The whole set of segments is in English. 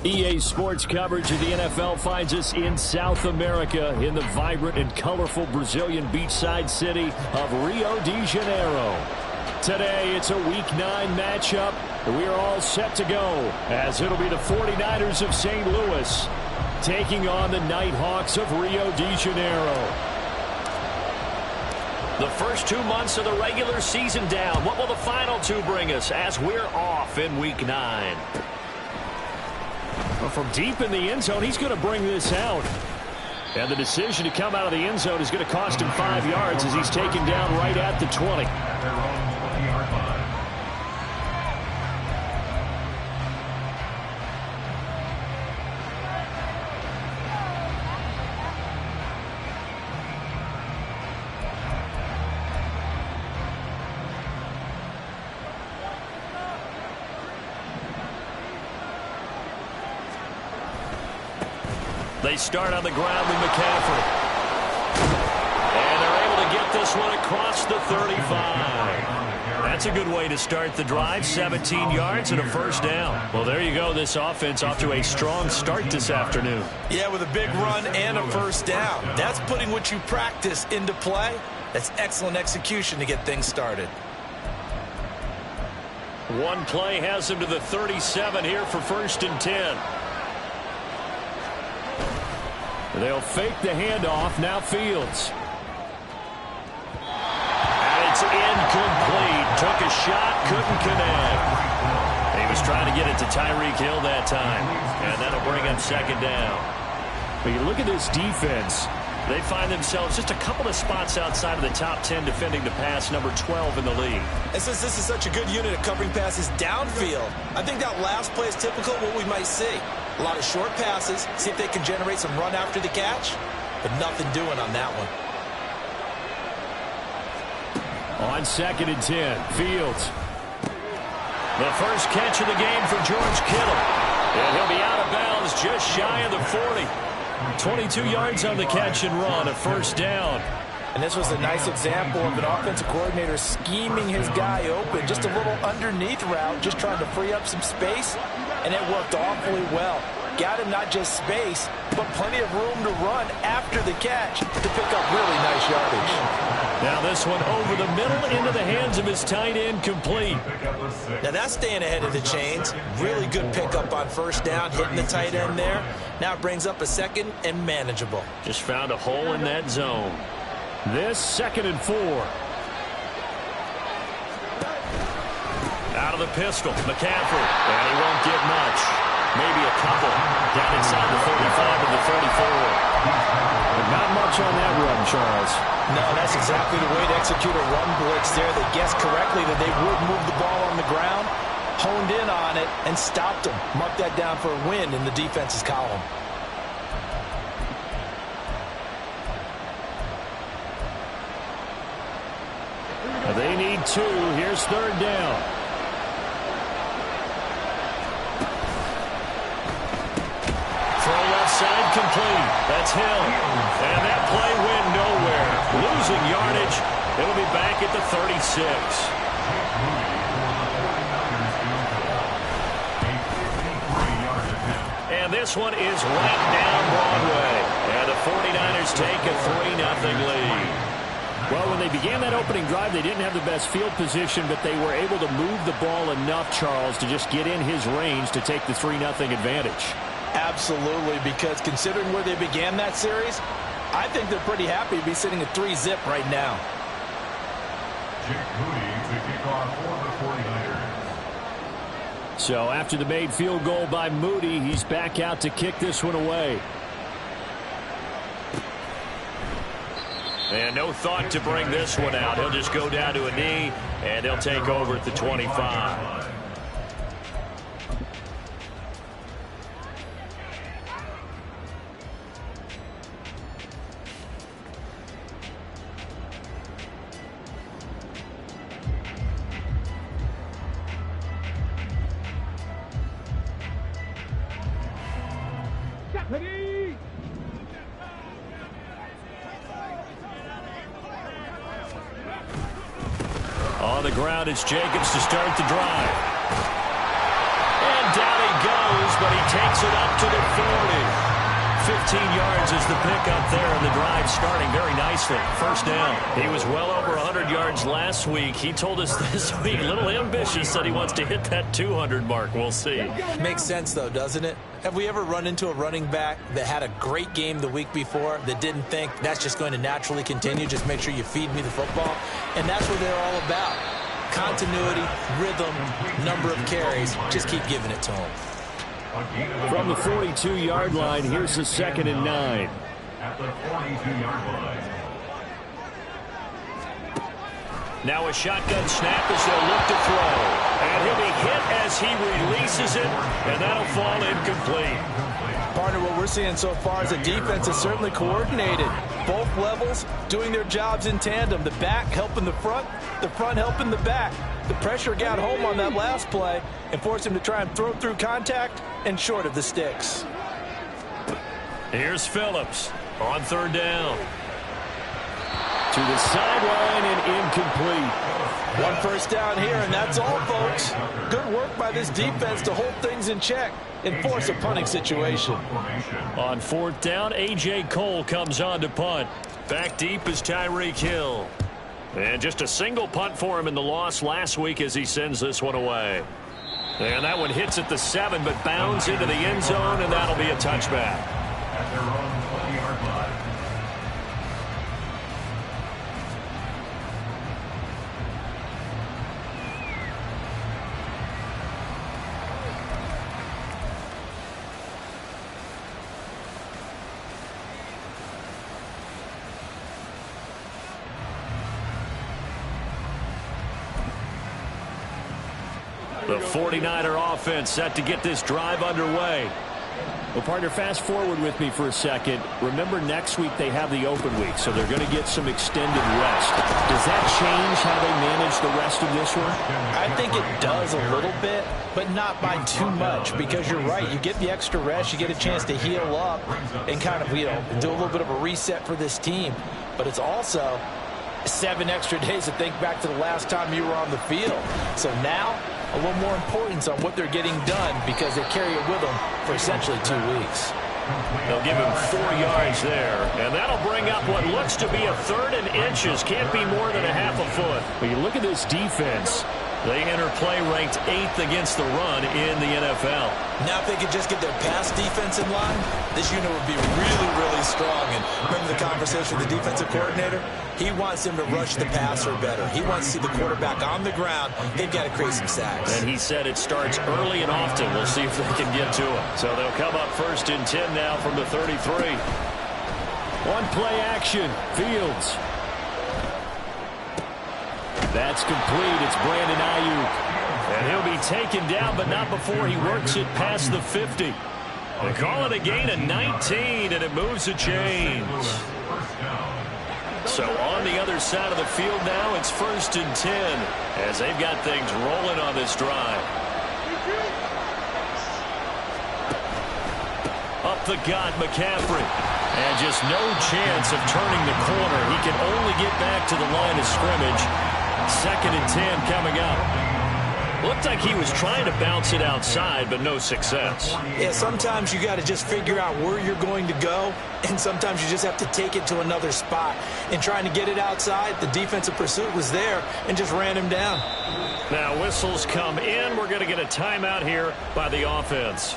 EA Sports coverage of the NFL finds us in South America in the vibrant and colorful Brazilian beachside city of Rio de Janeiro. Today, it's a Week 9 matchup. We are all set to go as it'll be the 49ers of St. Louis taking on the Nighthawks of Rio de Janeiro. The first 2 months of the regular season down. What will the final 2 bring us as we're off in Week 9? Well, from deep in the end zone, he's going to bring this out. And the decision to come out of the end zone is going to cost him 5 yards as he's taken down right at the 20. They start on the ground with McCaffrey. And they're able to get this one across the 35. That's a good way to start the drive. 17 yards and a first down. Well, there you go. This offense off to a strong start this afternoon. Yeah, with a big run and a first down. That's putting what you practice into play. That's excellent execution to get things started. One play has him to the 37 here for 1st and 10. They'll fake the handoff. Now Fields. And it's incomplete. Took a shot, couldn't connect. He was trying to get it to Tyreek Hill that time. And that'll bring him 2nd down. But you look at this defense. They find themselves just a couple of spots outside of the top 10 defending the pass, number 12 in the league. And since this is such a good unit of covering passes downfield, I think that last play is typical of what we might see. A lot of short passes, see if they can generate some run after the catch, but nothing doing on that one. On 2nd and 10, Fields. The first catch of the game for George Kittle. And he'll be out of bounds just shy of the 40. 22 yards on the catch and run, a first down. And this was a nice example of an offensive coordinator scheming his guy open. Just a little underneath route, just trying to free up some space. And it worked awfully well. Got him not just space, but plenty of room to run after the catch to pick up really nice yardage. Now this one over the middle into the hands of his tight end, complete. Now that's staying ahead of the chains. Really good pickup on first down, hitting the tight end there. Now it brings up a 2nd and manageable. Just found a hole in that zone. This 2nd and 4. Out of the pistol, McCaffrey. And he won't get much. Maybe a couple. Down inside the 35 and the 34. But not much on that run, Charles. No, that's exactly the way to execute a run blitz there. They guessed correctly that they would move the ball on the ground, honed in on it, and stopped them. Mark that down for a win in the defense's column. They need 2. Here's 3rd down. Throw left side complete. That's Hill. And that play went nowhere. Losing yardage. It'll be back at the 36. And this one is right down Broadway. And the 49ers take a 3-0 lead. Well, when they began that opening drive, they didn't have the best field position, but they were able to move the ball enough, Charles, to just get in his range to take the 3-0 advantage. Absolutely, because considering where they began that series, I think they're pretty happy to be sitting at 3-0 right now. So after the made field goal by Moody, he's back out to kick this one away. And no thought to bring this one out. He'll just go down to a knee, and he'll take over at the 25. On the ground, it's Jacobs to start the drive. And down he goes, but he takes it up to the 40. 15 yards is the pickup there, and the drive starting very nicely. First down. He was well over 100 yards last week. He told us this week, a little ambitious, that he wants to hit that 200 mark. We'll see. Makes sense, though, doesn't it? Have we ever run into a running back that had a great game the week before that didn't think that's just going to naturally continue? Just make sure you feed me the football. And that's what they're all about. Continuity, rhythm, number of carries. Just keep giving it to them. From the 42-yard line, here's the 2nd and 9. At the 42-yard line. Now a shotgun snap as they'll look to throw. And he'll be hit as he releases it, and that'll fall incomplete. Partner, what we're seeing so far is the defense is certainly coordinated. Both levels doing their jobs in tandem. The back helping the front helping the back. The pressure got home on that last play and forced him to try and throw through contact and short of the sticks. Here's Phillips on 3rd down. To the sideline and incomplete. 1 first down here, and that's all, folks. Good work by this defense to hold things in check and force a punting situation. On 4th down, A.J. Cole comes on to punt. Back deep is Tyreek Hill. And just a single punt for him in the loss last week as he sends this one away. And that one hits at the 7, but bounds into the end zone, and that'll be a touchback. At their own 20-yard line. The 49er offense set to get this drive underway. Well, partner, fast forward with me for a second. Remember, next week they have the open week, so they're going to get some extended rest. Does that change how they manage the rest of this one? I think it does a little bit, but not by too much, because you're right. You get the extra rest, you get a chance to heal up and kind of, do a little bit of a reset for this team. But it's also 7 extra days to think back to the last time you were on the field. So now, a little more importance on what they're getting done because they carry it with them for essentially 2 weeks. They'll give him 4 yards there, and that'll bring up what looks to be a 3rd and inches. Can't be more than a half a foot. But you look at this defense. They enter play ranked 8th against the run in the NFL. Now if they could just get their pass defense in line, this unit would be really, really strong. And remember the conversation with the defensive coordinator? He wants them to rush the passer better. He wants to see the quarterback on the ground. They've got to create some sacks. And he said it starts early and often. We'll see if they can get to him. So they'll come up 1st and 10 now from the 33. One play action. Fields. That's complete. It's Brandon Ayuk. And he'll be taken down, but not before he works it past the 50. They call it a gain of 19, and it moves the chains. So on the other side of the field now, it's 1st and 10 as they've got things rolling on this drive. Up the gut, McCaffrey. And just no chance of turning the corner. He can only get back to the line of scrimmage. 2nd and 10 coming up. Looked like he was trying to bounce it outside, but no success. Yeah, sometimes you got to just figure out where you're going to go, and sometimes you just have to take it to another spot. And trying to get it outside, the defensive pursuit was there and just ran him down. Now whistles come in. We're going to get a timeout here by the offense.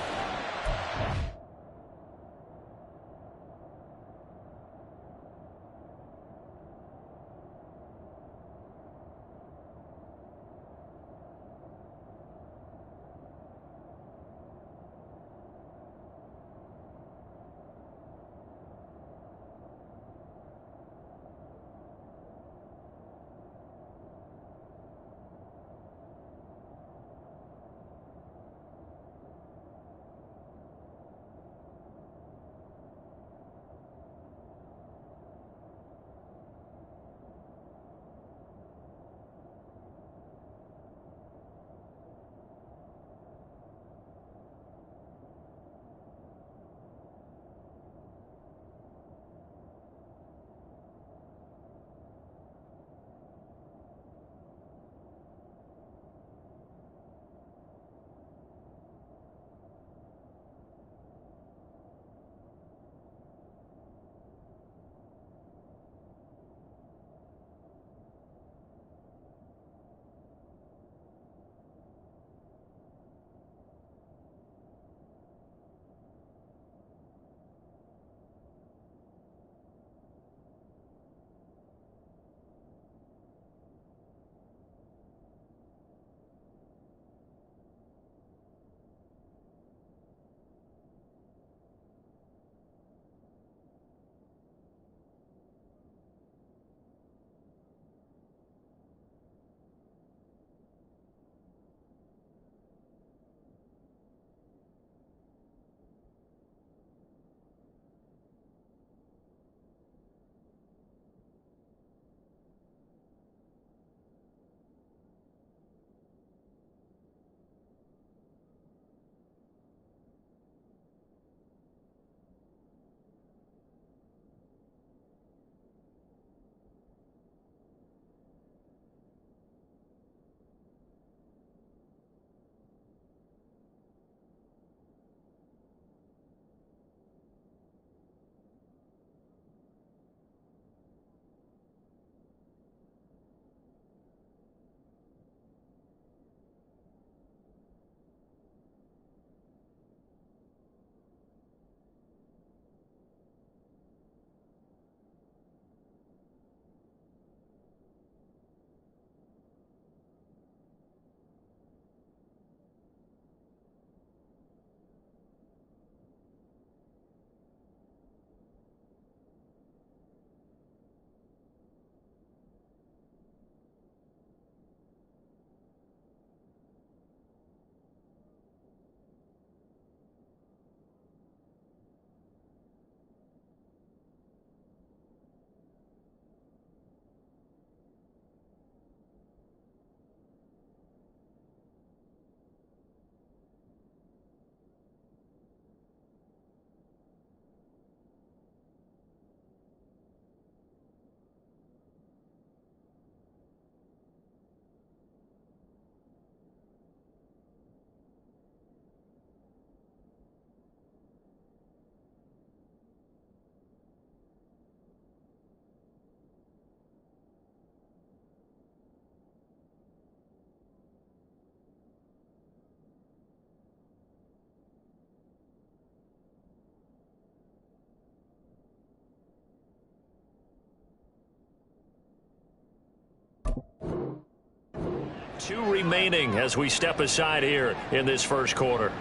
2 remaining as we step aside here in this first quarter.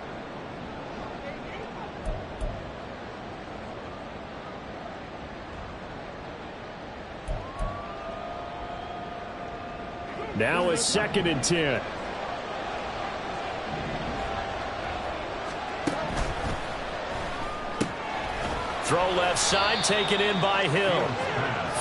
Now a 2nd and 10. Throw left side, taken in by Hill.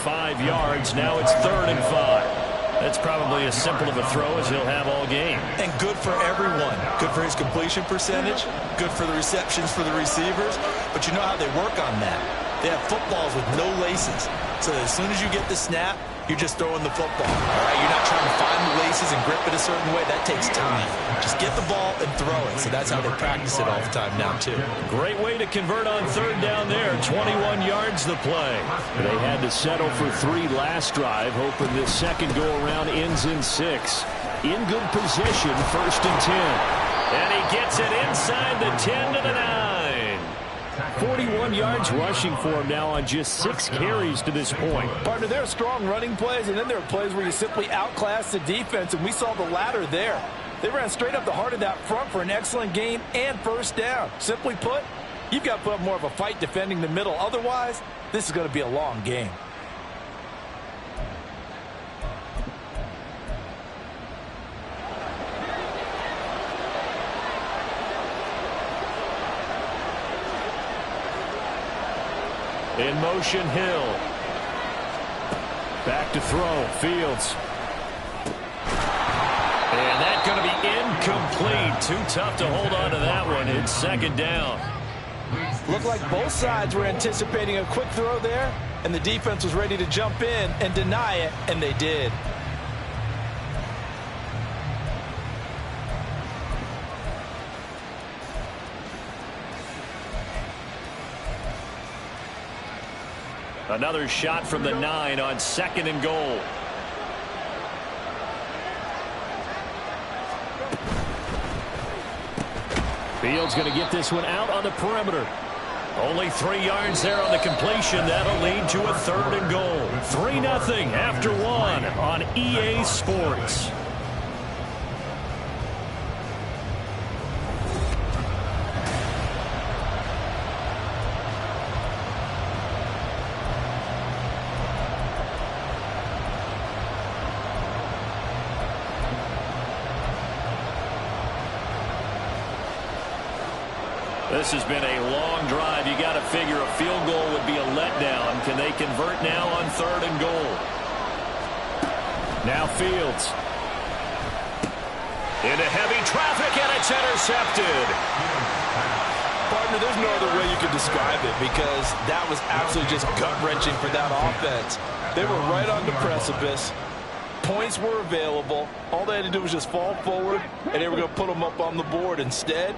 5 yards. Now it's 3rd and 5. That's probably as simple of a throw as he'll have all game. And good for everyone. Good for his completion percentage. Good for the receptions for the receivers. But you know how they work on that. They have footballs with no laces. So as soon as you get the snap, you're just throwing the football. All right, you're not trying to find the laces and grip it a certain way. That takes time. Just get the ball and throw it. So that's how they practice it all the time now, too. Great way to convert on 3rd down there. 21 yards the play. They had to settle for 3 last drive, hoping this second go-around ends in 6. In good position, 1st and 10. And he gets it inside the 10 to the 9. 41 yards rushing for him now on just 6 carries to this point. Partner, there are strong running plays, and then there are plays where you simply outclass the defense, and we saw the latter there. They ran straight up the heart of that front for an excellent gain and 1st down. Simply put, you've got to put up more of a fight defending the middle. Otherwise, this is going to be a long game. In motion, Hill. Back to throw, Fields. And that's going to be incomplete. Too tough to hold on to that one. It's 2nd down. Looked like both sides were anticipating a quick throw there, and the defense was ready to jump in and deny it, and they did. Another shot from the 9 on 2nd and goal. Fields going to get this one out on the perimeter. Only 3 yards there on the completion. That'll lead to a 3rd and goal. 3-0 after 1 on EA Sports. This has been a long drive. You got to figure a field goal would be a letdown. Can they convert now on 3rd and goal? Now Fields. Into heavy traffic, and it's intercepted. Partner, there's no other way you could describe it, because that was absolutely just gut-wrenching for that offense. They were right on the precipice. Points were available. All they had to do was just fall forward, and they were going to put them up on the board. Instead,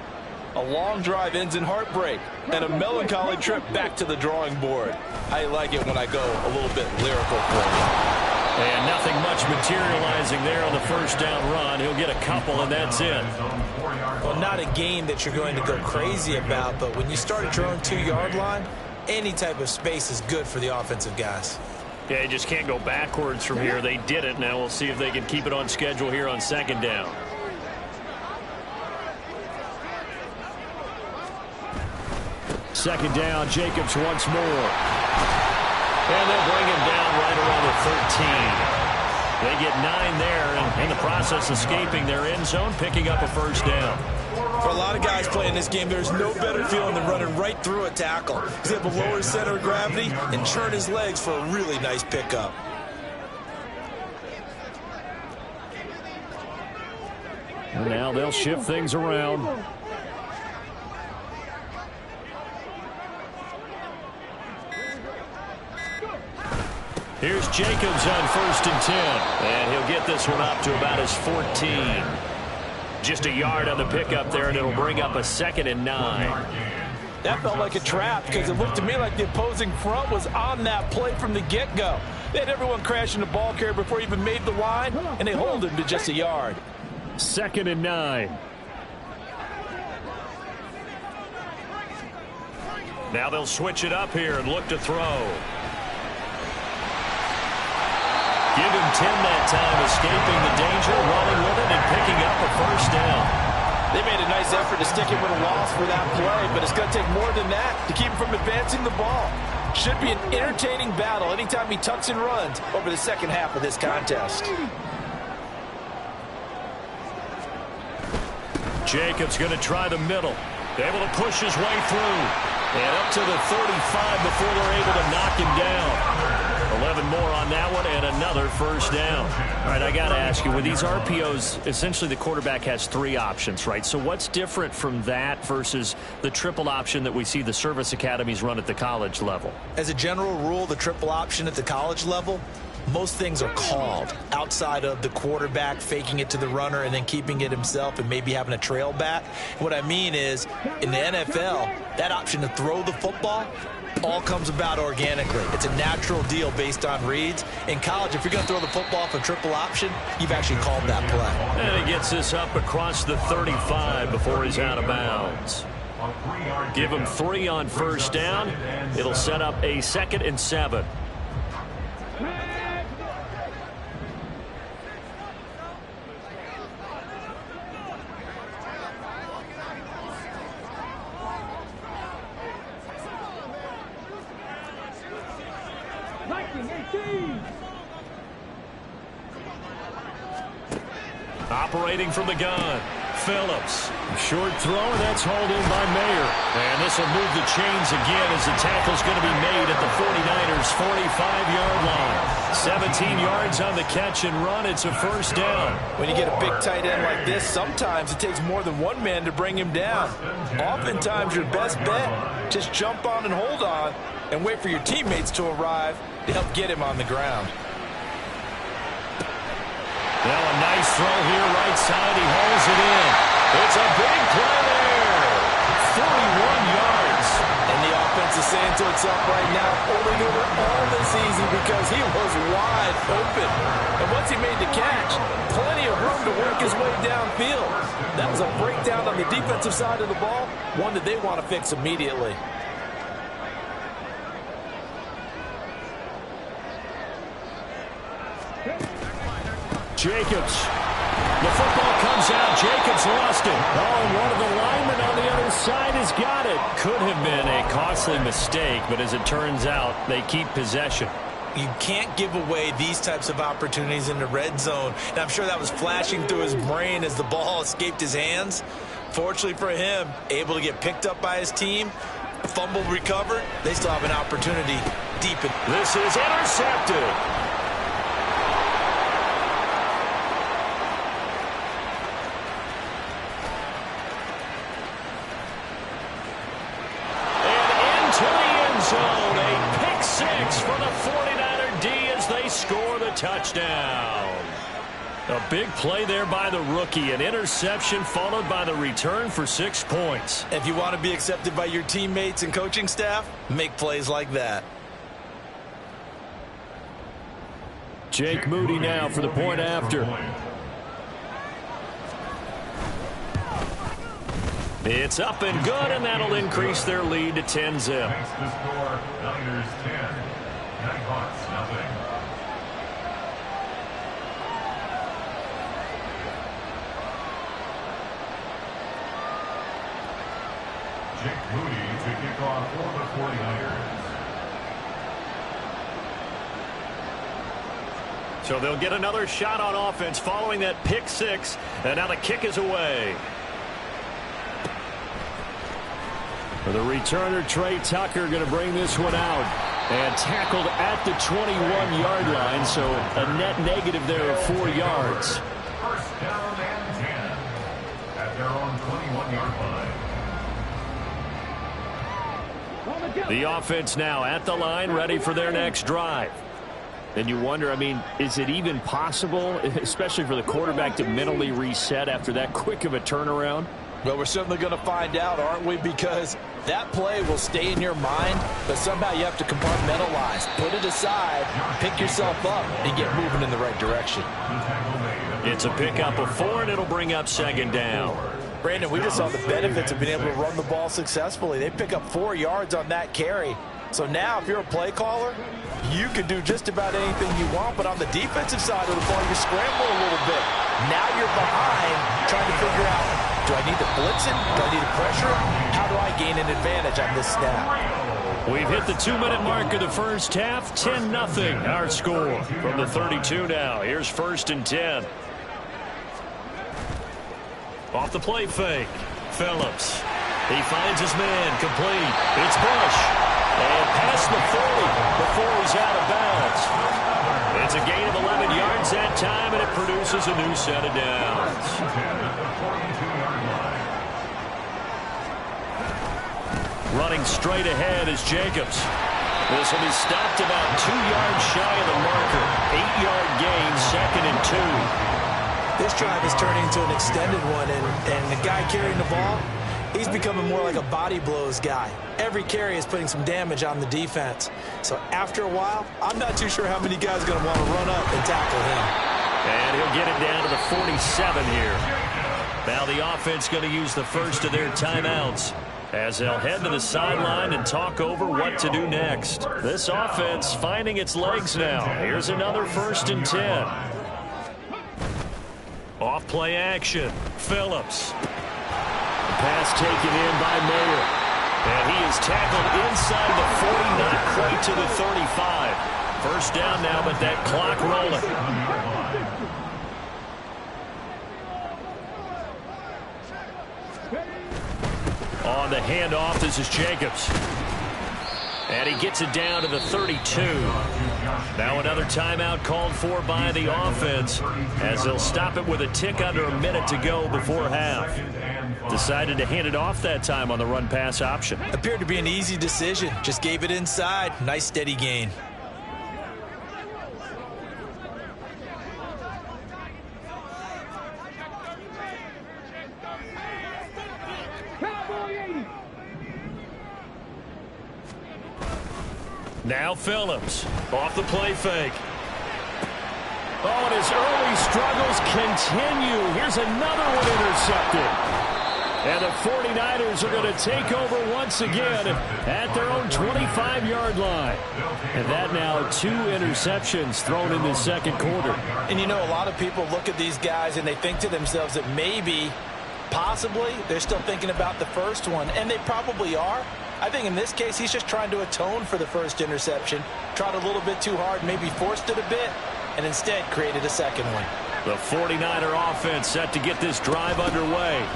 a long drive ends in heartbreak and a melancholy trip back to the drawing board. I like it when I go a little bit lyrical for you. And nothing much materializing there on the 1st down run. He'll get a couple, and that's it. Well, not a game that you're going to go crazy about, but when you start at your own 2-yard line, any type of space is good for the offensive guys. Yeah, you just can't go backwards from here. They did it. Now we'll see if they can keep it on schedule here on 2nd down. Second down, Jacobs once more. And they'll bring him down right around the 13. They get 9 there, and in the process escaping their end zone, picking up a 1st down. For a lot of guys playing this game, there's no better feeling than running right through a tackle. He's able to lower his center of gravity and churn his legs for a really nice pickup. And now they'll shift things around. Here's Jacobs on 1st and 10. And he'll get this one up to about his 14. Just a yard on the pickup there, and it'll bring up a 2nd and 9. That felt like a trap, because it looked to me like the opposing front was on that play from the get-go. They had everyone crashing the ball carrier before he even made the line, and they hold him to just a yard. 2nd and 9. Now they'll switch it up here and look to throw. Give him 10 that time, escaping the danger, running with it, and picking up a first down. They made a nice effort to stick him with a loss for that play, but it's going to take more than that to keep him from advancing the ball. Should be an entertaining battle anytime he tucks and runs over the second half of this contest. Jacobs going to try the middle. Able to push his way through. And up to the 35 before they're able to knock him down. 11 more on that one and another first down. All right, I got to ask you, with these RPOs, essentially the quarterback has 3 options, right? So what's different from that versus the triple option that we see the service academies run at the college level? As a general rule, the triple option at the college level, most things are called outside of the quarterback faking it to the runner and then keeping it himself and maybe having a trail back. What I mean is, in the NFL, that option to throw the football all comes about organically. It's a natural deal based on reads. In college, if you're going to throw the football for triple option, you've actually called that play. And he gets this up across the 35 before he's out of bounds. Give him 3 on first down. It'll set up a 2nd and 7. Operating from the gun, Phillips. Short throw, and that's hauled in by Mayer. And this will move the chains again as the tackle's going to be made at the 49ers' 45-yard line. 17 yards on the catch and run. It's a first down. When you get a big tight end like this, sometimes it takes more than one man to bring him down. Oftentimes, your best bet, just jump on and hold on and wait for your teammates to arrive to help get him on the ground. Well, a nice throw here, right side. He hauls it in. It's a big play there. 41 yards. And the offense is saying to itself right now, only knew it all this easy because he was wide open. And once he made the catch, plenty of room to work his way downfield. That was a breakdown on the defensive side of the ball, one that they want to fix immediately. Jacobs. The football comes out. Jacobs lost it. Oh, and one of the linemen on the other side has got it. Could have been a costly mistake, but as it turns out, they keep possession. You can't give away these types of opportunities in the red zone. And I'm sure that was flashing through his brain as the ball escaped his hands. Fortunately for him, able to get picked up by his team, fumble recovered. They still have an opportunity deep in. This is intercepted. A pick 6 for the 49er D as they score the touchdown. A big play there by the rookie. An interception followed by the return for 6 points. If you want to be accepted by your teammates and coaching staff, make plays like that. Jake Moody now for the point after. It's up and good, and that'll increase their lead to 10-zip. Makes the score Niners 10, Nighthawks nothing. Jake Moody to kick off for the 49ers. So they'll get another shot on offense following that pick 6, and now the kick is away. For the returner, Trey Tucker going to bring this one out. And tackled at the 21-yard line, so a net negative there of 4 yards. First down and 10 at their own 21-yard line. The offense now at the line, ready for their next drive. And you wonder, I mean, is it even possible, especially for the quarterback, to mentally reset after that quick of a turnaround? Well, we're certainly going to find out, aren't we? Because that play will stay in your mind, but somehow you have to compartmentalize. Put it aside, pick yourself up, and get moving in the right direction. It's a pickup of 4, and it'll bring up 2nd down. Brandon, we just saw the benefits of being able to run the ball successfully. They pick up 4 yards on that carry. So now if you're a play caller, you can do just about anything you want, but on the defensive side of the ball, you scramble a little bit. Now you're behind trying to figure out, do I need to blitz him? Do I need to pressure him? How do I gain an advantage on this snap? We've hit the 2-minute mark of the first half. 10-0 our score from the 32 now. Here's 1st and 10. Off the play fake. Phillips. He finds his man. Complete. It's Bush. And past the 40 before he's out of bounds. It's a gain of 11 yards that time, and it produces a new set of downs. Running straight ahead is Jacobs. This will be stopped about 2 yards shy of the marker. 8-yard gain, 2nd and 2. This drive is turning into an extended one, and the guy carrying the ball, he's becoming more like a body blows guy. Every carry is putting some damage on the defense. So after a while, I'm not too sure how many guys are going to want to run up and tackle him. And he'll get it down to the 47 here. Now the offense going to use the first of their timeouts as they'll head to the sideline and talk over what to do next. This offense finding its legs now. Here's another 1st and 10. Off play action. Phillips. Pass taken in by Mayer. And he is tackled inside the 40, not quite to the 35. First down now, but that clock rolling. On the handoff, this is Jacobs. And he gets it down to the 32. Now another timeout called for by the offense as they'll stop it with a tick under a minute to go before half. Decided to hand it off that time on the run-pass option. Appeared to be an easy decision. Just gave it inside. Nice steady gain. Now Phillips off the play fake. Oh, and his early struggles continue. Here's another one intercepted. And the 49ers are going to take over once again at their own 25-yard line. And that now 2 interceptions thrown in the second quarter. And you know, a lot of people look at these guys and they think to themselves that maybe, possibly, they're still thinking about the first one. And they probably are. I think in this case, he's just trying to atone for the first interception. Tried a little bit too hard, maybe forced it a bit, and instead created a second one. The 49er offense set to get this drive underway.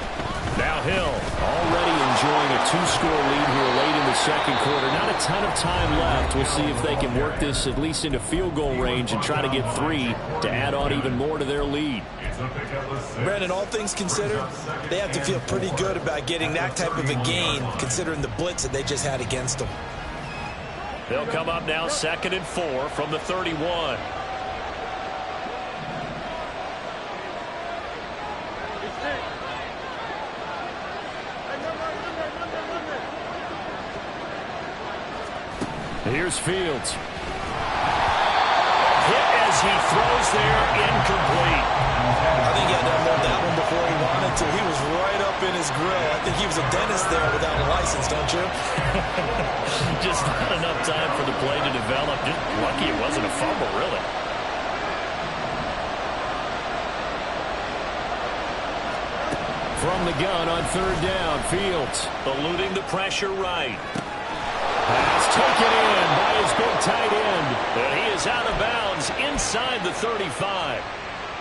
Now Hill already enjoying a 2-score lead here late in the second quarter. Not a ton of time left. We'll see if they can work this at least into field goal range and try to get 3 to add on even more to their lead. Brandon, all things considered, they have to feel pretty good about getting that type of a gain considering the blitz that they just had against them. They'll come up now 2nd and 4 from the 31. Here's Fields. Hit as he throws there, incomplete. I think he had to unload that one before he wanted to. He was right up in his grill. I think he was a dentist there without a license, don't you? Just not enough time for the play to develop. Just lucky it wasn't a fumble, really. From the gun on 3rd down, Fields eluding the pressure right. Pass taken in by his big tight end. And he is out of bounds inside the 35.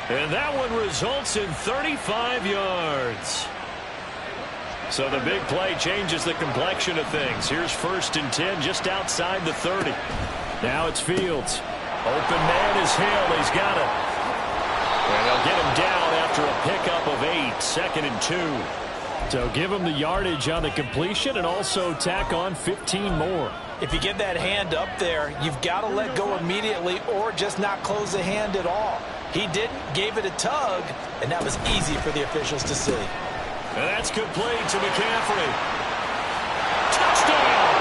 And that one results in 35 yards. So the big play changes the complexion of things. Here's 1st and 10 just outside the 30. Now it's Fields. Open man is Hill. He's got it. And they'll get him down after a pickup of 8. 2nd and 2. So give him the yardage on the completion and also tack on 15 more. If you get that hand up there, you've got to let go immediately or just not close the hand at all. He didn't, gave it a tug, and that was easy for the officials to see. And that's complete to McCaffrey. Touchdown!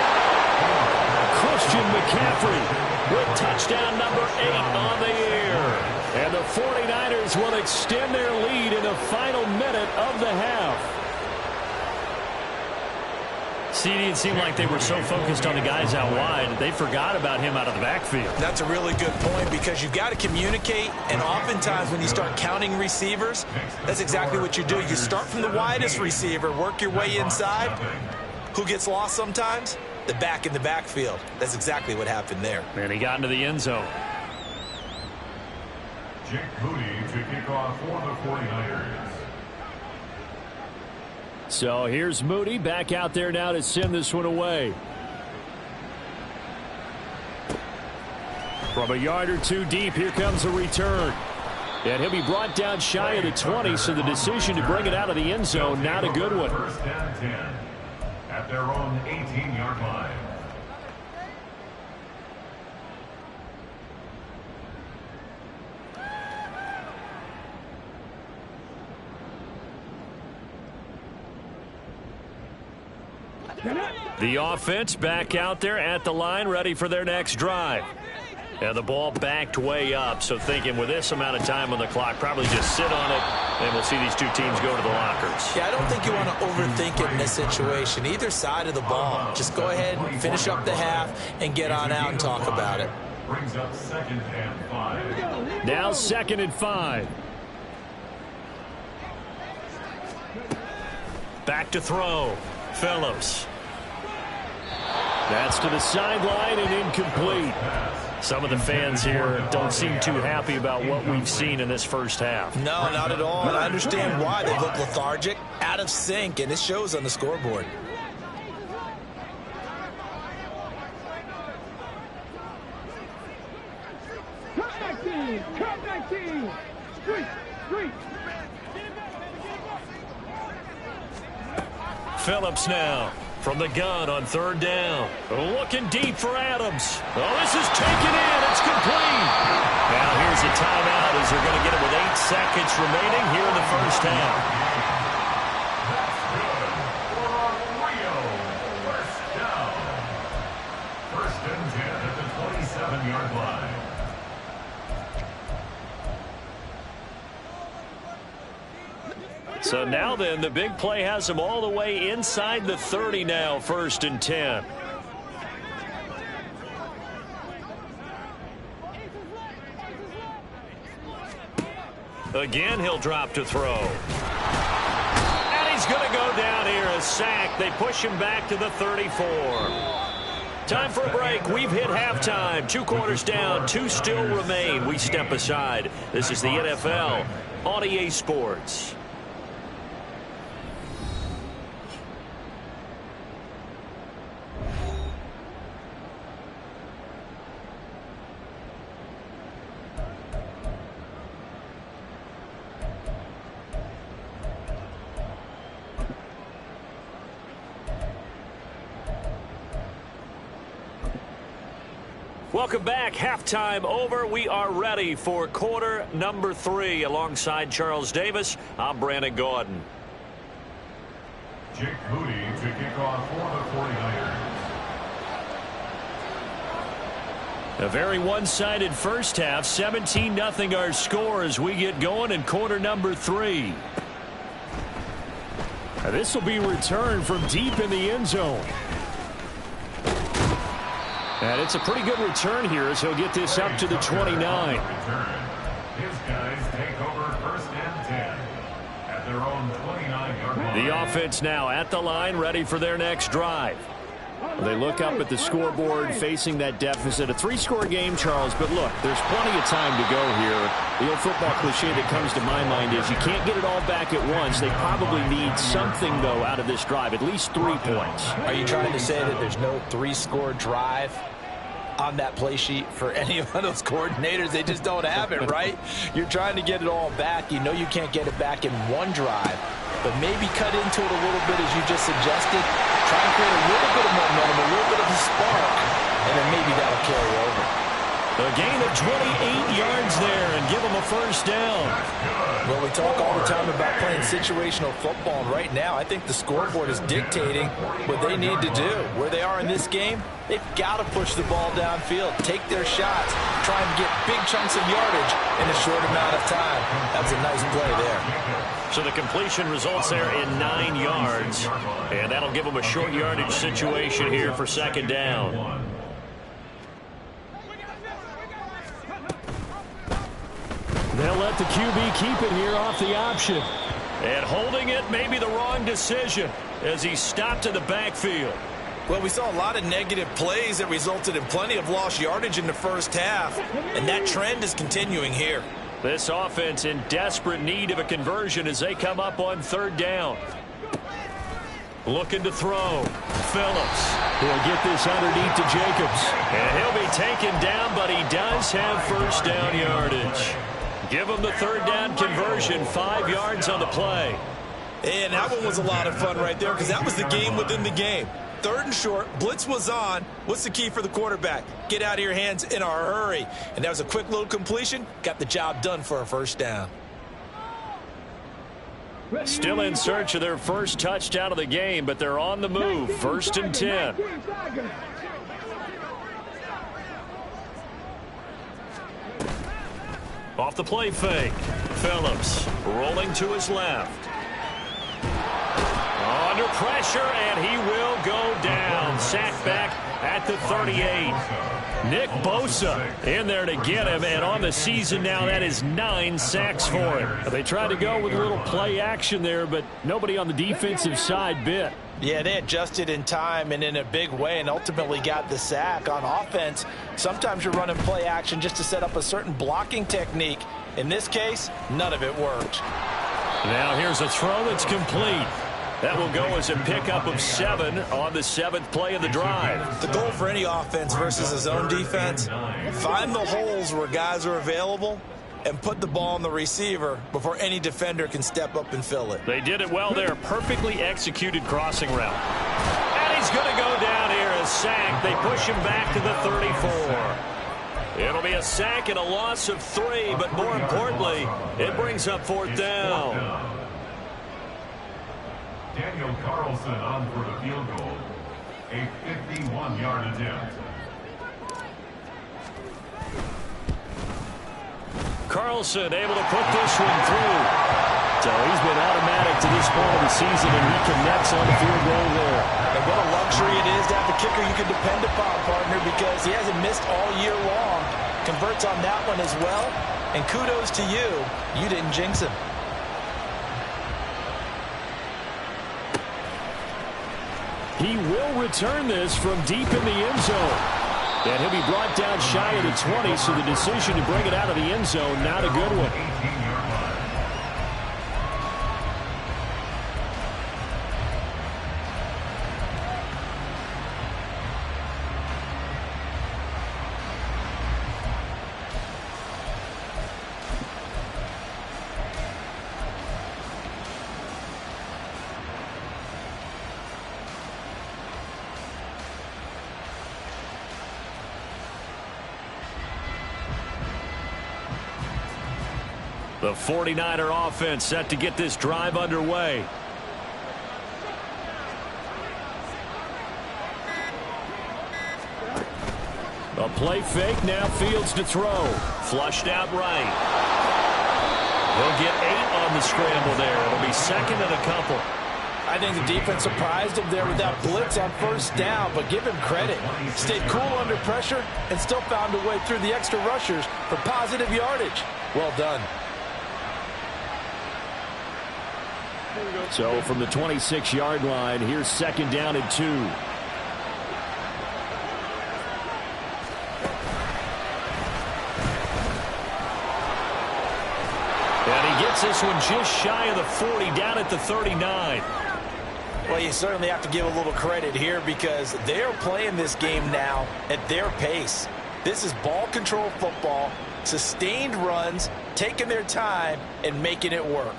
Christian McCaffrey with touchdown number 8 on the air. And the 49ers will extend their lead in the final minute of the half. CD, it seemed like they were so focused on the guys out wide, they forgot about him out of the backfield. That's a really good point because you've got to communicate, and oftentimes when you start counting receivers, that's exactly what you do. You start from the widest receiver, work your way inside. Who gets lost sometimes? The back in the backfield. That's exactly what happened there. And he got into the end zone. Jake Moody to kick off for the 49ers. So here's Moody back out there now to send this one away. From a yard or two deep, here comes a return. And he'll be brought down shy of the 20, so the decision to bring it out of the end zone, not a good one. First and 10 at their own 18-yard line. The offense back out there at the line, ready for their next drive. And the ball backed way up, so thinking with this amount of time on the clock, probably just sit on it, and we'll see these two teams go to the lockers. Yeah, I don't think you want to overthink it in this situation. Either side of the ball. Just go ahead and finish up the half and get on out and talk about it. Brings up 2nd and 5. Now 2nd and 5. Back to throw. Phillips. That's to the sideline and incomplete. Some of the fans here don't seem too happy about what we've seen in this first half. No, not at all. And I understand why. They look lethargic, out of sync, and it shows on the scoreboard. Phillips now from the gun on 3rd down. Looking deep for Adams. Oh, this is taken in. It's complete. Now here's a timeout as they're going to get it with 8 seconds remaining here in the first half. That's good for Rio. First down. 1st and 10 at the 27-yard line. So now then, the big play has them all the way inside the 30 now, 1st and 10. Again, he'll drop to throw. And he's going to go down here, a sack. They push him back to the 34. Time for a break. We've hit halftime. 2 quarters down, 2 still remain. We step aside. This is the NFL on EA Sports. Welcome back. Halftime over. We are ready for quarter number 3. Alongside Charles Davis, I'm Brandon Gordon. Jake Moody to kick off for the 49ers. A very one-sided first half. 17-0 our score as we get going in quarter number 3. Now this will be returned from deep in the end zone. And it's a pretty good return here as he'll get this up to the 29. His guys take over 1st and 10 at their own 29-yard line. The offense now at the line, ready for their next drive. They look up at the scoreboard facing that deficit. A 3-score game, Charles, but look, there's plenty of time to go here. The old football cliche that comes to my mind is you can't get it all back at once. They probably need something, though, out of this drive, at least 3 points. Are you trying to say that there's no 3-score drive on that play sheet for any of those coordinators? They just don't have it, right? You're trying to get it all back. You know you can't get it back in one drive, but maybe cut into it a little bit as you just suggested. Try and create a little bit of momentum, a little bit of a spark, and then maybe that'll carry over. A gain of 28 yards there, and and give them a first down. Well, we talk all the time about playing situational football, and right now I think the scoreboard is dictating what they need to do. Where they are in this game, they've got to push the ball downfield, take their shots, try and get big chunks of yardage in a short amount of time. That's a nice play there. So the completion results there in 9 yards, and that'll give them a short yardage situation here for second down. They'll let the QB keep it here off the option. And holding it may be the wrong decision as he stopped in the backfield. Well, we saw a lot of negative plays that resulted in plenty of lost yardage in the first half, and that trend is continuing here. This offense in desperate need of a conversion as they come up on third down. Looking to throw. Phillips. He'll get this underneath to Jacobs. And he'll be taken down, but he does have first down yardage. Give him the third down conversion, 5 yards on the play. And that one was a lot of fun right there because that was the game within the game. Third and short, blitz was on. What's the key for the quarterback? Get out of your hands in a hurry. And that was a quick little completion. Got the job done for a first down. Still in search of their first touchdown of the game, but they're on the move. 1st and 10. Off the play fake. Phillips rolling to his left. Under pressure, and he will go down. Sacked back at the 38. Nick Bosa in there to get him, and on the season now, that is 9 sacks for him. They tried to go with a little play action there, but nobody on the defensive side bit. Yeah, they adjusted in time and in a big way and ultimately got the sack. On offense, sometimes you're running play action just to set up a certain blocking technique. In this case, none of it worked. Now here's a throw that's complete. That will go as a pickup of 7 on the 7th play of the drive. The goal for any offense versus a zone defense, find the holes where guys are available and put the ball on the receiver before any defender can step up and fill it. They did it well there. Perfectly executed crossing route. And he's going to go down here as sacked. They push him back to the 34. It'll be a sack and a loss of 3, but more importantly, it brings up 4th down. Daniel Carlson on for the field goal. A 51-yard attempt. Carlson able to put this one through. So he's been automatic to this point of the season, and he connects on the field goal there. And what a luxury it is to have a kicker you can depend upon, partner, because he hasn't missed all year long. Converts on that one as well. And kudos to you. You didn't jinx him. He will return this from deep in the end zone. And he'll be brought down shy of the 20, so the decision to bring it out of the end zone, not a good one. The 49er offense set to get this drive underway. A play fake, now Fields to throw. Flushed out right. He'll get 8 on the scramble there. It'll be 2nd and a couple. I think the defense surprised him there with that blitz on 1st down, but give him credit. Stayed cool under pressure and still found a way through the extra rushers for positive yardage. Well done. So from the 26-yard line, here's 2nd down and 2. And he gets this one just shy of the 40, down at the 39. Well, you certainly have to give a little credit here because they're playing this game now at their pace. This is ball control football, sustained runs, taking their time, and making it work.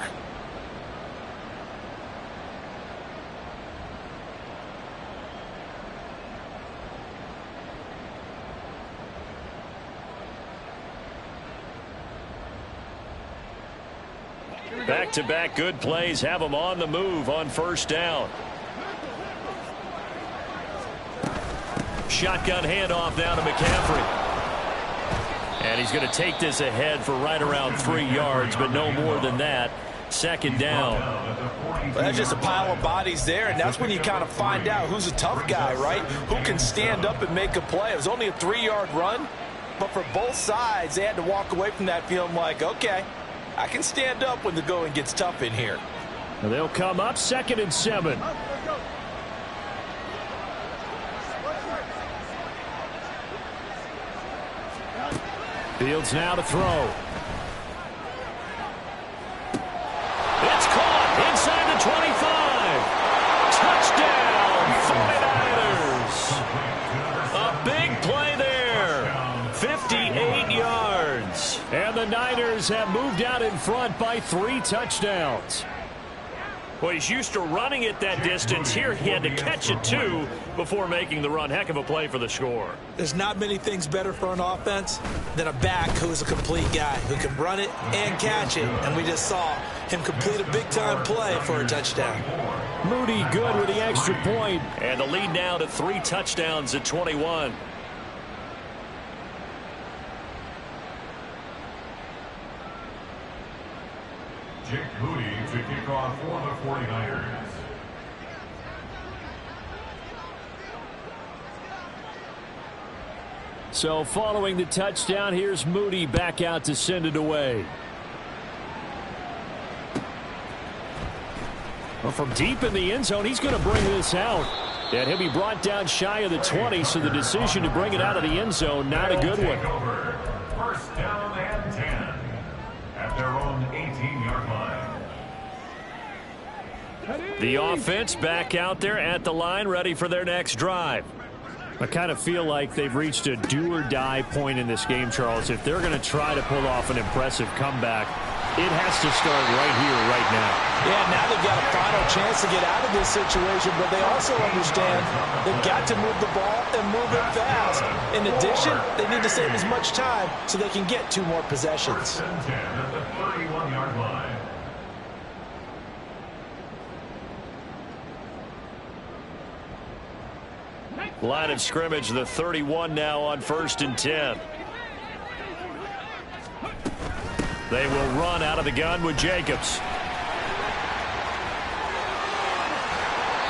Back-to-back good plays have them on the move on first down. Shotgun handoff down to McCaffrey. And he's going to take this ahead for right around 3 yards, but no more than that. Second down. Well, that's just a pile of bodies there, and that's when you kind of find out who's a tough guy, right? Who can stand up and make a play. It was only a 3-yard run, but for both sides, they had to walk away from that feeling like, okay, I can stand up when the going gets tough in here. And they'll come up 2nd and 7. Fields now to throw. It's caught inside the 25. Touchdown, 49ers. A big play there. 58 yards. And the Niners have moved out in front by 3 touchdowns. Well, he's used to running it that distance. Here he had to catch it, too, before making the run. Heck of a play for the score. There's not many things better for an offense than a back who's a complete guy, who can run it and catch it. And we just saw him complete a big-time play for a touchdown. Moody good with the extra point. And the lead now to 3 touchdowns at 21. Jake Moody to kick off for the 49ers. So following the touchdown, here's Moody back out to send it away. Well, from deep in the end zone, he's going to bring this out. And he'll be brought down shy of the 20, so the decision to bring it out of the end zone, not a good one. First down and 10 at their own 18-yard line. The offense back out there at the line, ready for their next drive. I kind of feel like they've reached a do-or-die point in this game, Charles. If they're going to try to pull off an impressive comeback, it has to start right here, right now. Yeah, now they've got a final chance to get out of this situation, but they also understand they've got to move the ball and move it fast. In addition, they need to save as much time so they can get 2 more possessions. First and 10 at the 31-yard line. Line of scrimmage, the 31 now on 1st and 10. They will run out of the gun with Jacobs.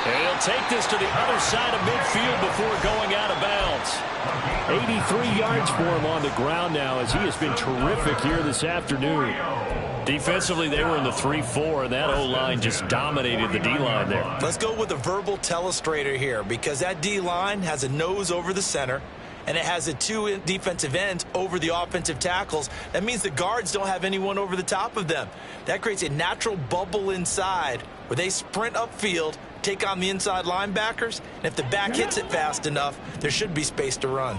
And he'll take this to the other side of midfield before going out of bounds. 83 yards for him on the ground now, as he has been terrific here this afternoon. Defensively, they were in the 3-4, and that O-line just dominated the D-line there. Let's go with a verbal telestrator here, because that D-line has a nose over the center, and it has the 2 defensive ends over the offensive tackles. That means the guards don't have anyone over the top of them. That creates a natural bubble inside where they sprint upfield, take on the inside linebackers, and if the back hits it fast enough, there should be space to run.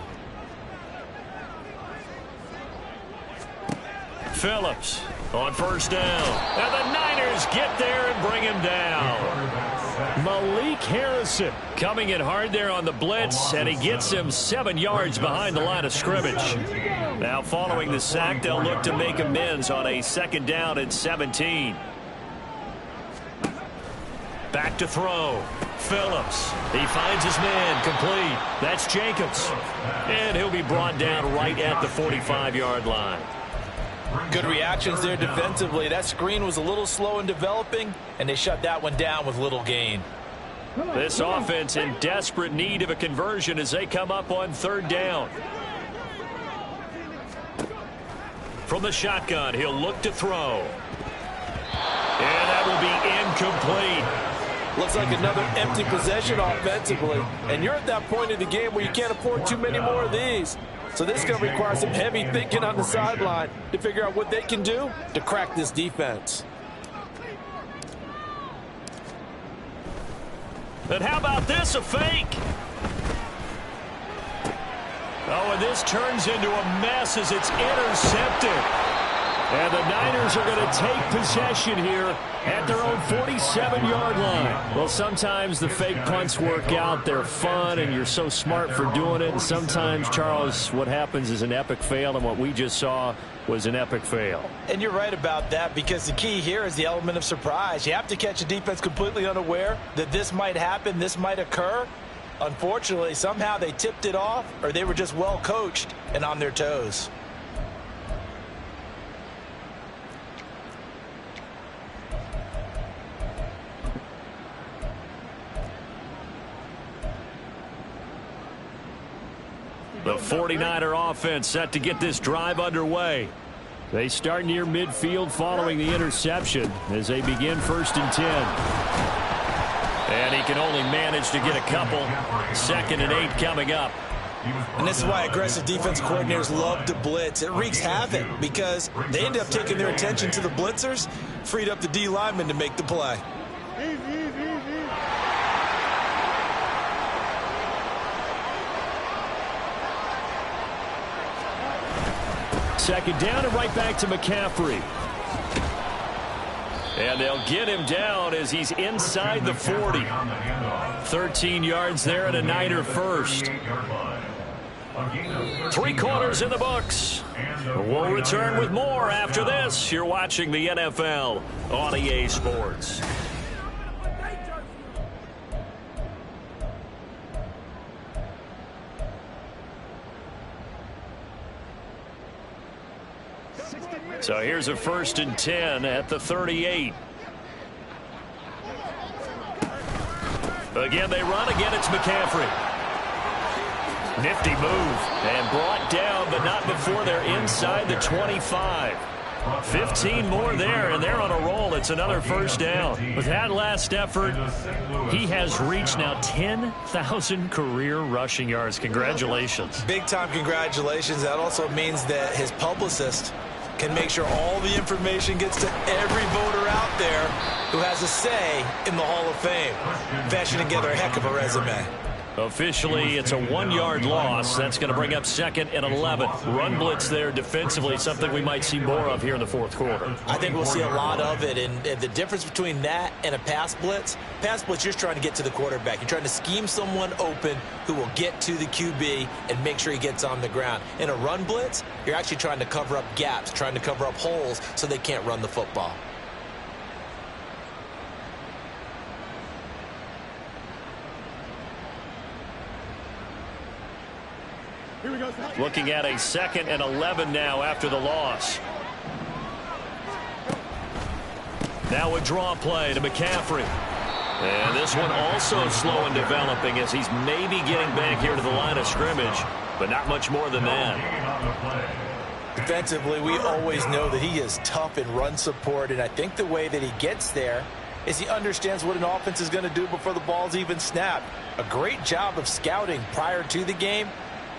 Phillips on first down. And the Niners get there and bring him down. Malik Harrison coming in hard there on the blitz, and he gets him 7 yards behind the line of scrimmage. Now following the sack, they'll look to make amends on a 2nd down and 17. Back to throw. Phillips. He finds his man complete. That's Jacobs. And he'll be brought down right at the 45-yard line. Good reactions there defensively. That screen was a little slow in developing, and they shut that one down with little gain. This offense in desperate need of a conversion as they come up on 3rd down. From the shotgun, he'll look to throw. And that will be incomplete. Looks like another empty possession offensively, and you're at that point in the game where you can't afford too many more of these. So this is going to require some heavy thinking on the sideline to figure out what they can do to crack this defense. And how about this, a fake? Oh, and this turns into a mess as it's intercepted. And the Niners are going to take possession here at their own 47-yard line. Well, sometimes the fake punts work out. They're fun, and you're so smart for doing it. And sometimes, Charles, what happens is an epic fail, and what we just saw was an epic fail. And you're right about that, because the key here is the element of surprise. You have to catch a defense completely unaware that this might happen, this might occur. Unfortunately, somehow they tipped it off, or they were just well coached and on their toes. The 49er offense set to get this drive underway. They start near midfield following the interception as they begin 1st and 10. And he can only manage to get a couple. 2nd and 8 coming up. And this is why aggressive defense coordinators love to blitz. It wreaks havoc because they end up taking their attention to the blitzers, freed up the D lineman to make the play. Second down and right back to McCaffrey. And they'll get him down as he's inside the 40. 13 yards there and a Niner first. 3 quarters in the books. We'll return with more after this. You're watching the NFL on EA Sports. So here's a 1st and 10 at the 38. Again, they run. Again, it's McCaffrey. Nifty move. And brought down, but not before they're inside the 25. 15 more there, and they're on a roll. It's another 1st down. With that last effort, he has reached now 10,000 career rushing yards. Congratulations. Big-time congratulations. That also means that his publicist can make sure all the information gets to every voter out there who has a say in the Hall of Fame. Fashioning together a heck of a resume. Officially, it's a 1-yard loss. That's going to bring up 2nd and 11. Run blitz there defensively, something we might see more of here in the 4th quarter. I think we'll see a lot of it, and the difference between that and a pass blitz, you're trying to get to the quarterback. You're trying to scheme someone open who will get to the QB and make sure he gets on the ground. In a run blitz, you're actually trying to cover up gaps, trying to cover up holes so they can't run the football. Looking at a 2nd and 11 now after the loss. Now a draw play to McCaffrey. And this one also slow in developing as he's maybe getting back here to the line of scrimmage, but not much more than that. Defensively, we always know that he is tough in run support, and I think the way that he gets there is he understands what an offense is going to do before the ball's even snapped. A great job of scouting prior to the game,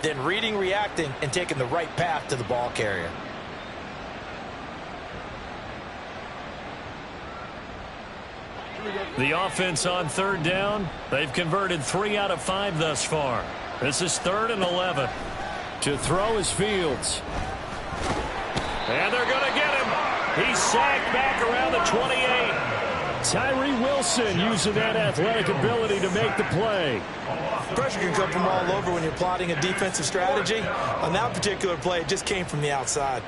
then reading, reacting, and taking the right path to the ball carrier. The offense on 3rd down, they've converted 3 out of 5 thus far. This is 3rd and 11. To throw is Fields. And they're going to get him. He's sacked back around the 28. Tyree Wilson using that athletic ability to make the play. Pressure can come from all over when you're plotting a defensive strategy. On that particular play, it just came from the outside.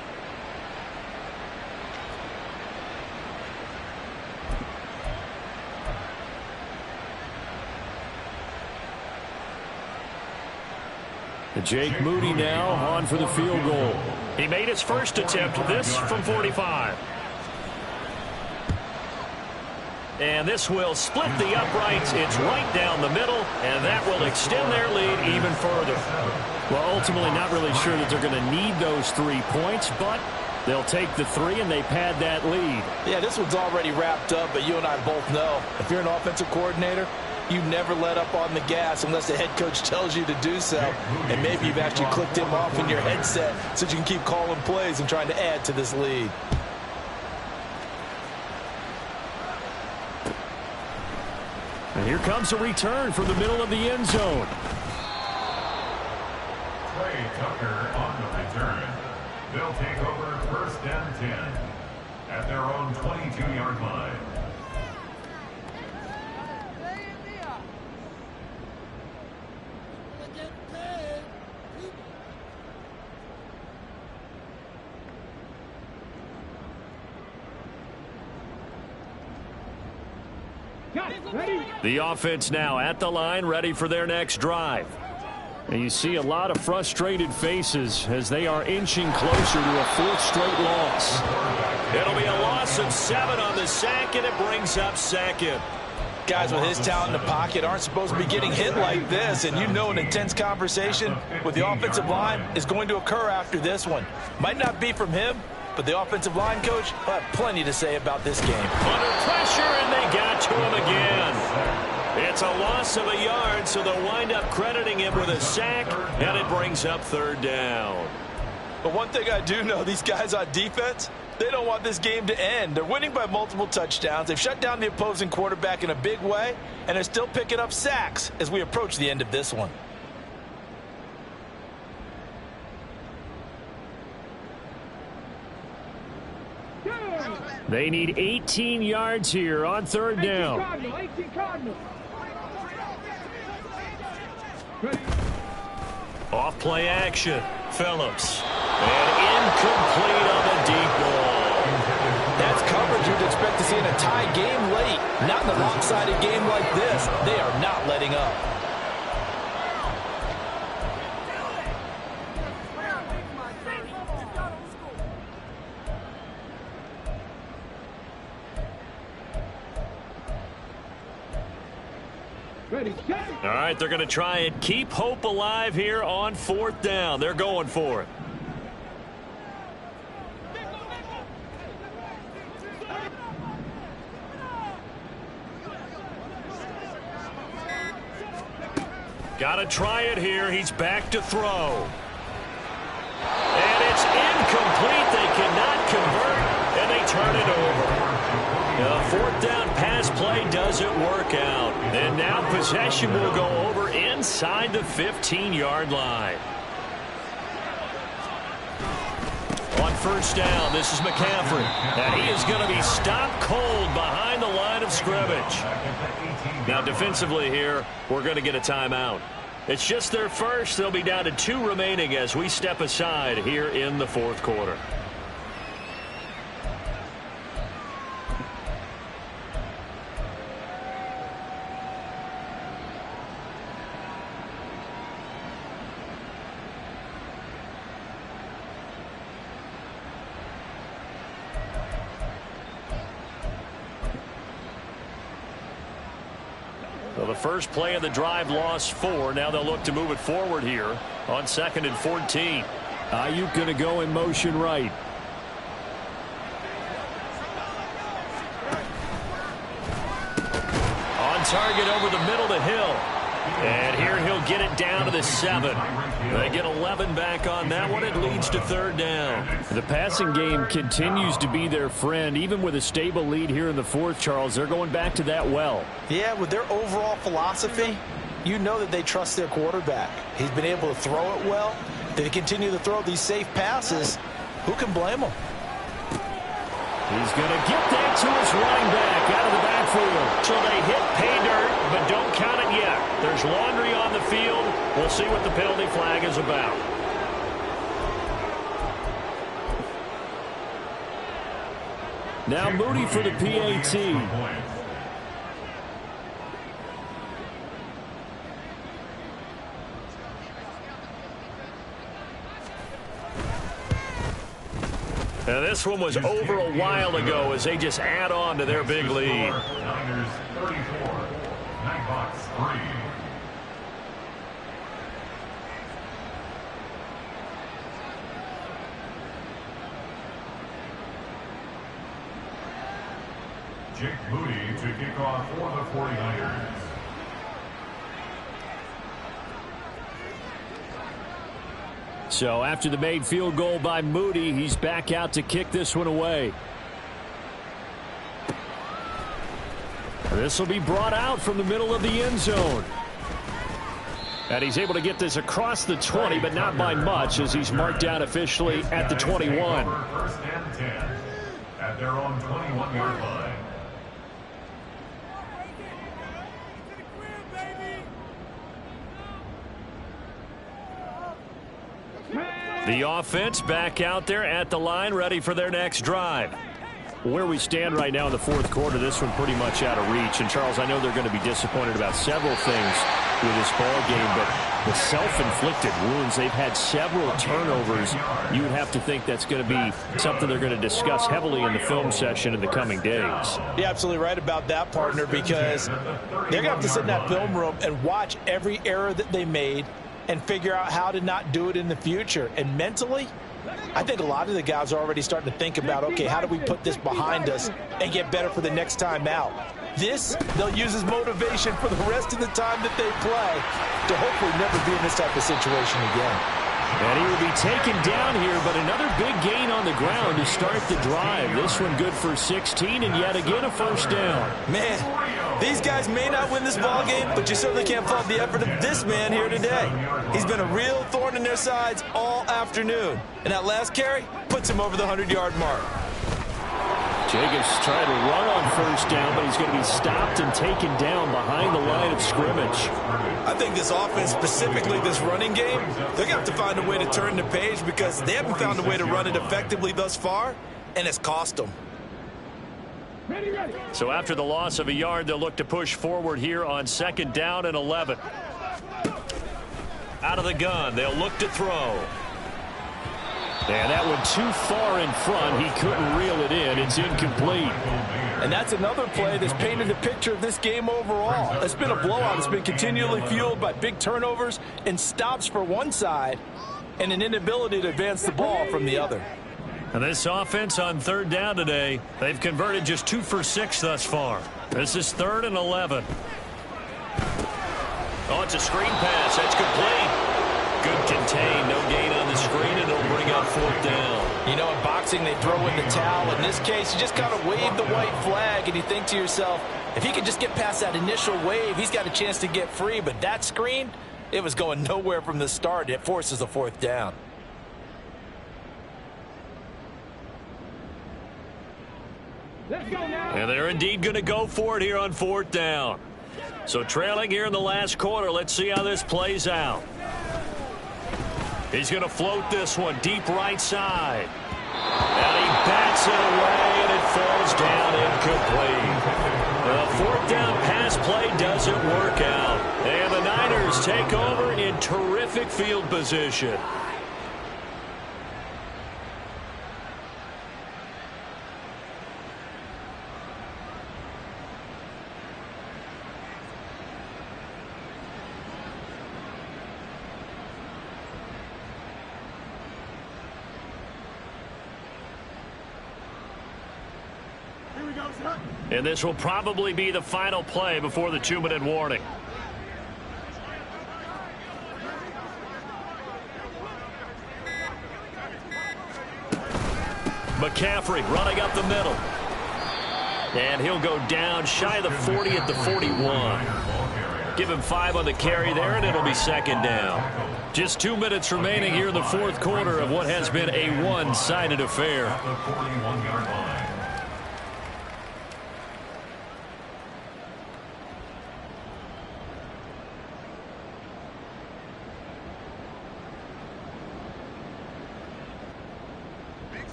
Jake Moody now on for the field goal. He made his first attempt, this from 45. And this will split the uprights. It's right down the middle, and that will extend their lead even further. Well, ultimately not really sure that they're going to need those 3 points, but they'll take the 3 and they pad that lead. Yeah, this one's already wrapped up, but you and I both know if you're an offensive coordinator, you never let up on the gas unless the head coach tells you to do so. And maybe you've actually clicked him off in your headset so you can keep calling plays and trying to add to this lead. And here comes a return from the middle of the end zone. Trey Tucker on the return. They'll take over 1st and 10 at their own 22-yard line. The offense now at the line, ready for their next drive. And you see a lot of frustrated faces as they are inching closer to a fourth straight loss. It'll be a loss of 7 on the sack, and it brings up second. Guys with his talent in the pocket aren't supposed to be getting hit like this, and you know an intense conversation with the offensive line is going to occur after this one. Might not be from him, but the offensive line coach will have plenty to say about this game. Under pressure, and they got to him again. It's a loss of a yard, so they'll wind up crediting him with a sack, and it brings up third down. But one thing I do know, these guys on defense, they don't want this game to end. They're winning by multiple touchdowns. They've shut down the opposing quarterback in a big way, and they're still picking up sacks as we approach the end of this one. They need 18 yards here on third down. Off play action. Phillips. And incomplete on the deep ball. That's coverage you'd expect to see in a tie game late. Not in a lopsided game like this. They are not letting up. All right, they're going to try and keep hope alive here on fourth down. They're going for it. Got to try it here. He's back to throw. And it's incomplete. They cannot convert, and they turn it over. The fourth down pass play doesn't work out. And now possession will go over inside the 15-yard line. On first down, this is McCaffrey. And he is going to be stopped cold behind the line of scrimmage. Now defensively here, we're going to get a timeout. It's just their first. They'll be down to 2 remaining as we step aside here in the fourth quarter. Well, the first play of the drive lost 4. Now they'll look to move it forward here on 2nd and 14. Ayuk going to go in motion right. On target over the middle to Hill. And here he'll get it down to the 7. They get 11 back on that one. It leads to third down. The passing game continues to be their friend. Even with a stable lead here in the fourth, Charles, they're going back to that well. Yeah, with their overall philosophy, you know that they trust their quarterback. He's been able to throw it well. They continue to throw these safe passes. Who can blame them? He's going to get that to his running back out of the backfield. So they hit pay dirt, but don't count it yet. There's laundry on the field. We'll see what the penalty flag is about. Now Moody for the PAT. Now this one was over a while ago as they just add on to their big lead. Niners 34, Nighthawks 3. Jake Moody to kick off for the 49ers. So after the made field goal by Moody, he's back out to kick this one away. This will be brought out from the middle of the end zone. And he's able to get this across the 20, but not by much as he's marked down officially at the 21. First and 10 at their own 21-yard line. The offense back out there at the line, ready for their next drive. Where we stand right now in the fourth quarter, this one pretty much out of reach. And, Charles, I know they're going to be disappointed about several things with this ball game, but the self-inflicted wounds, they've had several turnovers. You would have to think that's going to be something they're going to discuss heavily in the film session in the coming days. You're absolutely right about that, partner, because they're going to have to sit in that film room and watch every error that they made and figure out how to not do it in the future. And mentally, I think a lot of the guys are already starting to think about, okay, how do we put this behind us and get better for the next time out? This, they'll use as motivation for the rest of the time that they play to hopefully never be in this type of situation again. And he will be taken down here, but another big gain on the ground to start the drive. This one good for 16, and yet again a first down. Man, these guys may not win this ball game, but you certainly can't fault the effort of this man here today. He's been a real thorn in their sides all afternoon. And that last carry puts him over the 100-yard mark. Jacobs trying to run on first down, but he's going to be stopped and taken down behind the line of scrimmage. I think this offense, specifically this running game, they're going to have to find a way to turn the page because they haven't found a way to run it effectively thus far, and it's cost them. So after the loss of a yard, they'll look to push forward here on 2nd down and 11. Out of the gun, they'll look to throw. And that one too far in front. He couldn't reel it in. It's incomplete. And that's another play that's painted the picture of this game overall. It's been a blowout. It's been continually fueled by big turnovers and stops for one side and an inability to advance the ball from the other. And this offense on 3rd down today, they've converted just 2 for 6 thus far. This is 3rd and 11. Oh, it's a screen pass. That's complete. Good contain. No gain on the screen, and it'll bring up 4th down. You know, in boxing, they throw in the towel. In this case, you just kind of wave the white flag, and you think to yourself, if he could just get past that initial wave, he's got a chance to get free. But that screen, it was going nowhere from the start. It forces a 4th down. And they're indeed going to go for it here on 4th down. So trailing here in the last quarter, let's see how this plays out. He's going to float this one deep right side. And he bats it away, and it falls down incomplete. The 4th down pass play doesn't work out. And the Niners take over in terrific field position. And this will probably be the final play before the 2-minute warning. McCaffrey running up the middle. And he'll go down shy of the 40 at the 41. Give him 5 on the carry there, and it'll be 2nd down. Just 2 minutes remaining here in the fourth quarter of what has been a one-sided affair.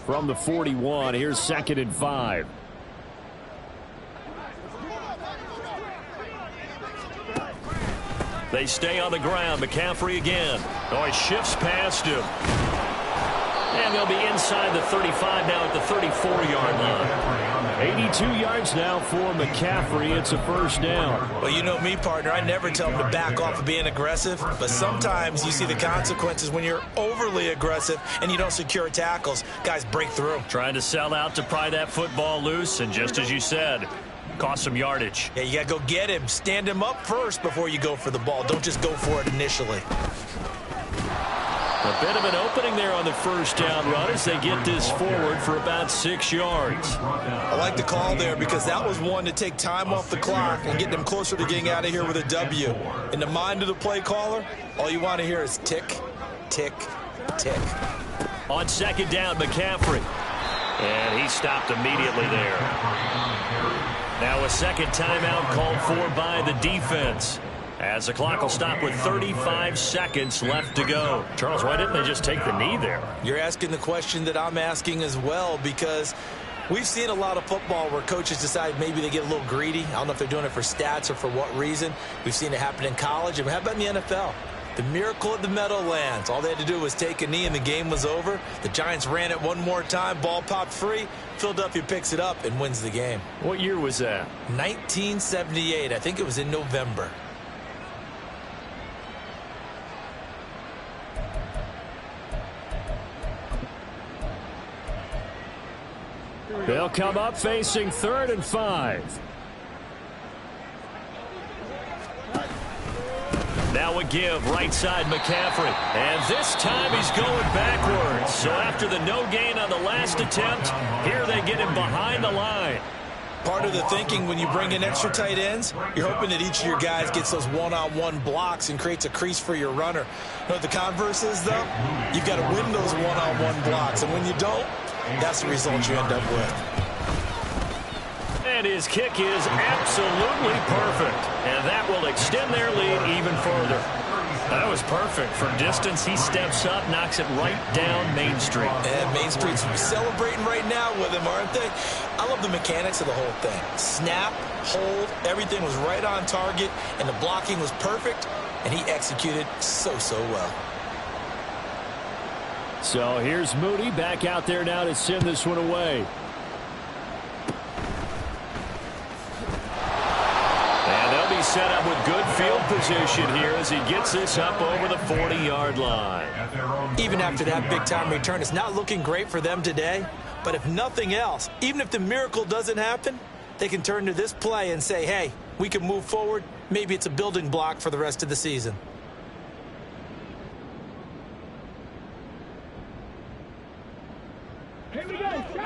From the 41, here's 2nd and 5. They stay on the ground. McCaffrey again. Oh, he shifts past him. And they'll be inside the 35 now at the 34-yard line. 82 yards now for McCaffrey. It's a first down. Well, you know me, partner. I never tell him to back off of being aggressive. But sometimes you see the consequences when you're overly aggressive and you don't secure tackles. Guys break through. Trying to sell out to pry that football loose. And just as you said, cost some yardage. Yeah, you got to go get him. Stand him up first before you go for the ball. Don't just go for it initially. A bit of an opening there on the first down run as they get this forward for about 6 yards. I like the call there because that was one to take time off the clock and get them closer to getting out of here with a W. In the mind of the play caller, all you want to hear is tick, tick, tick. On 2nd down, McCaffrey. And he stopped immediately there. Now a second timeout called for by the defense, as the clock will stop with 35 seconds left to go. Charles, why didn't they just take the knee there? You're asking the question that I'm asking as well, because We've seen a lot of football where coaches decide maybe they get a little greedy. I don't know if they're doing it for stats or for what reason. We've seen it happen in college. And how about in the NFL? The miracle of the Meadowlands. All they had to do was take a knee and the game was over. The Giants ran it one more time. Ball popped free. Philadelphia picks it up and wins the game. What year was that? 1978. I think it was in November. They'll come up facing 3rd and 5. Now a give, right side McCaffrey. And this time he's going backwards. So after the no gain on the last attempt, here they get him behind the line. Part of the thinking when you bring in extra tight ends, you're hoping that each of your guys gets those one-on-one blocks and creates a crease for your runner. You know what the converse is, though? You've got to win those one-on-one blocks. And when you don't, that's the result you end up with. And his kick is absolutely perfect. And that will extend their lead even further. That was perfect. From distance, he steps up, knocks it right down Main Street. And Main Street's celebrating right now with him, aren't they? I love the mechanics of the whole thing. Snap, hold, everything was right on target, and the blocking was perfect, and he executed so well. So here's Moody back out there now to send this one away. And they'll be set up with good field position here as he gets this up over the 40-yard line. Even after that big-time return, it's not looking great for them today. But if nothing else, even if the miracle doesn't happen, they can turn to this play and say, hey, we can move forward. Maybe it's a building block for the rest of the season.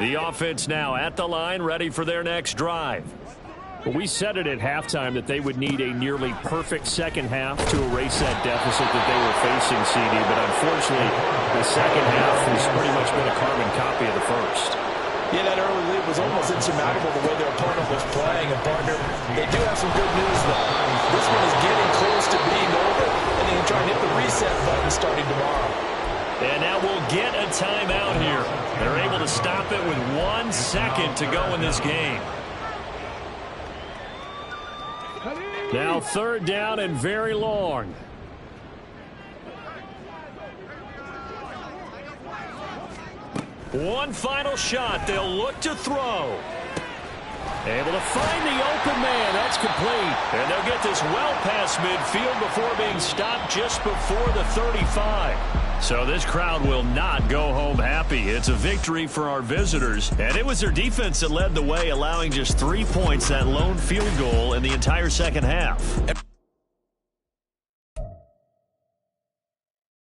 The offense now at the line, ready for their next drive. We said it at halftime that they would need a nearly perfect second half to erase that deficit that they were facing, CD, but unfortunately, the second half has pretty much been a carbon copy of the first. Yeah, that early lead was almost insurmountable the way their opponent was playing. And, partner, they do have some good news, though. This one is getting close to being over, and they can try and hit the reset button starting tomorrow. And now we'll get a timeout here. They're able to stop it with 1 second to go in this game. Now 3rd down and very long. One final shot. They'll look to throw. Able to find the open man. That's complete. And they'll get this well past midfield before being stopped just before the 35. So this crowd will not go home happy. It's a victory for our visitors. And it was their defense that led the way, allowing just 3 points, that lone field goal in the entire second half.